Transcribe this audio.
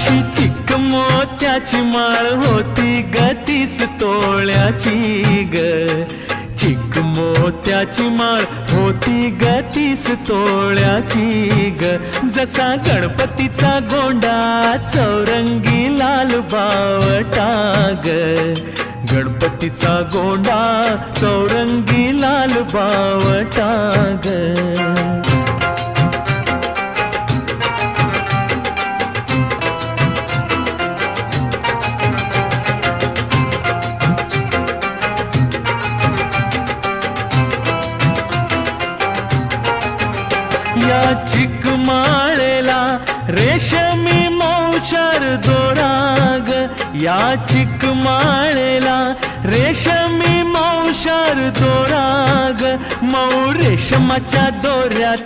अशी चिक मोत्याची माळ होती ग 30 तोळ्याची ग. चिक मोत्याची माळ होती ग 30 तोळ्याची ग. जसा गणपतीचा गोंडा चौरंगी लाल बावटा ग. गणपतीचा गोंडा चौरंगी लाल बावटा ग. या चिकमाळेला रेशमी मौचार दोराग. या चिकमाळेला रेशमी मौचार दोराग. मऊ रेशमाच्या दोऱ्यात